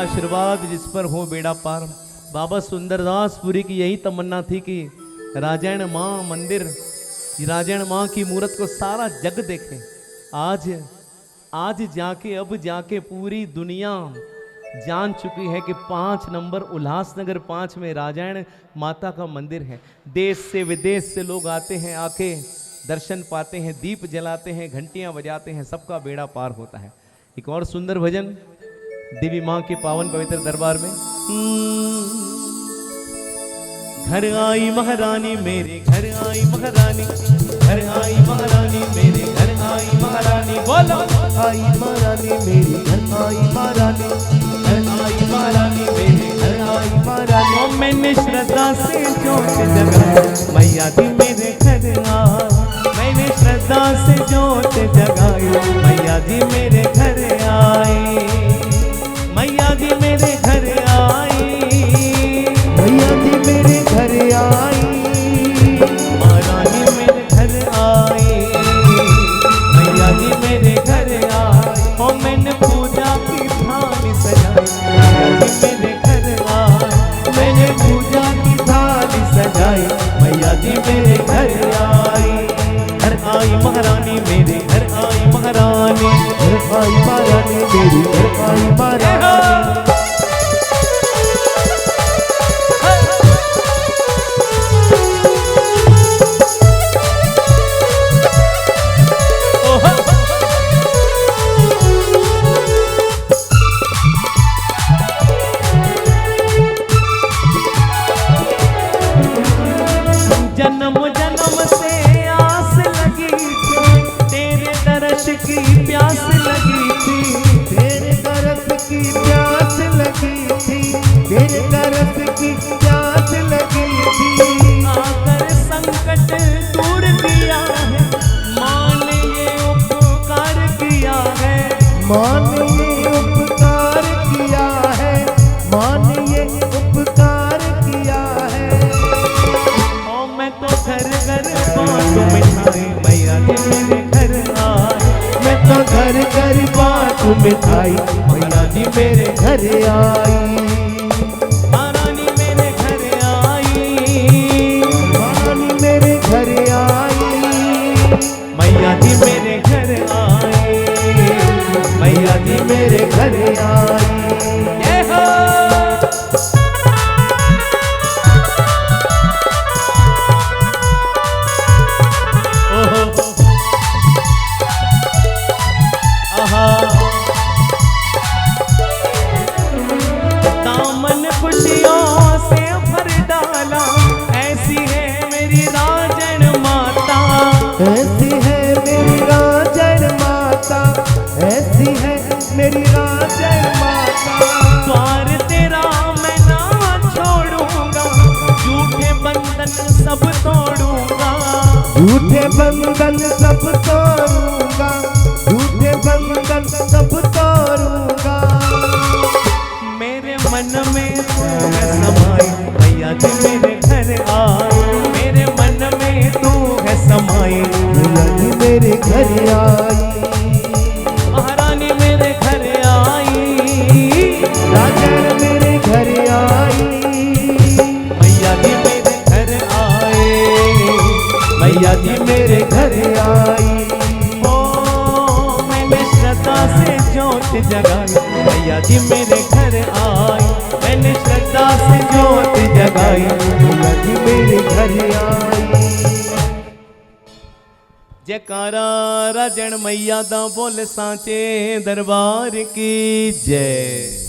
आशीर्वाद जिस पर हो बेड़ा पार। बाबा सुंदरदास पुरी की यही तमन्ना थी कि राजायण माँ मंदिर, राजायण माँ की मूर्त को सारा जग देखे। आज जाके अब जाके पूरी दुनिया जान चुकी है कि 5 नंबर उल्लासनगर 5 में राजायण माता का मंदिर है। देश से विदेश से लोग आते हैं, आके दर्शन पाते हैं, दीप जलाते हैं, घंटियां बजाते हैं, सबका बेड़ा पार होता है। एक और सुंदर भजन देवी माँ के पावन पवित्र दरबार में। घर आई महारानी मेरे घर आई महारानी, घर आई महारानी मेरे घर आई महारानी। बोलो आई महारानी मेरी घर आई महारानी, घर आई महारानी मेरे घर आई महारानी। ओ मैंने श्रद्धा से जोत जगाई मैया दी मेरे घर आ, मैंने श्रद्धा से जोत जगाई मैया दी मेरे घर आई, मैया दी मेरे घर आई, मैया दी मेरे घर आई, महारानी मेरे घर आई, मैया दी मेरे घर आई। ओ मैंने पूजा की थाली सजाई मैया दी मेरे घर आई, मैंने पूजा की थाली सजाई मैया दी मेरे घर आई। घर आई महारानी मेरे घर आई महारानी, घर आई महारानी मेरी घर आई महारानी। जन्म जन्म से आस लगी थी, तेरे दर्श की प्यास लगी थी, तेरे तरस की प्यास लगी थी, तेरे तरस की प्यास लगी थी। आकर संकट दूर किया है माँ ने ये उपकार किया है, माँ ने ये उपकार किया है, माँ ने ये उपकार किया है। ओ मैं तो घर घर बातों मिठाई मैया दी मेरे घर आई, मैं तो घर घर बात मिठाई मैया दी मेरे घर आई, महारानी मेरे घर आई, महारानी मेरे घर आई, मैया दी मेरे घर आई, मैया दी मेरे घर आई। ये हो ओहो आहा दामन खुशियों से भर डाला, ऐसी है मेरी राजन माता, ऐसी है मेरी राजन माता, ऐसी है मेरी राजन माता। द्वार तेरा मैं ना छोड़ूंगा, झूठे बंधन सब तोड़ूंगा, झूठे बंधन सब तोड़ूंगा, झूठे बंधन सब तोड़ूंगा। मेरे मन में तू है समाई मैया दी मेरे घर आई, मेरे मन में तू है समाई मैया दी मेरे घर आई, महारानी मेरे घर आई, राजन मेरे घर आई, मैया दी मेरे घर आए, मैया दी मेरे घर आई। ओ मैंने श्रद्धा से जोत जगाई मैया दी मेरे घर आई, मैंने श्रद्धा से जोत जगाई मैया दी मेरे घर आई। जयकारा राजन मैया दा बोल सांचे दरबार की जय।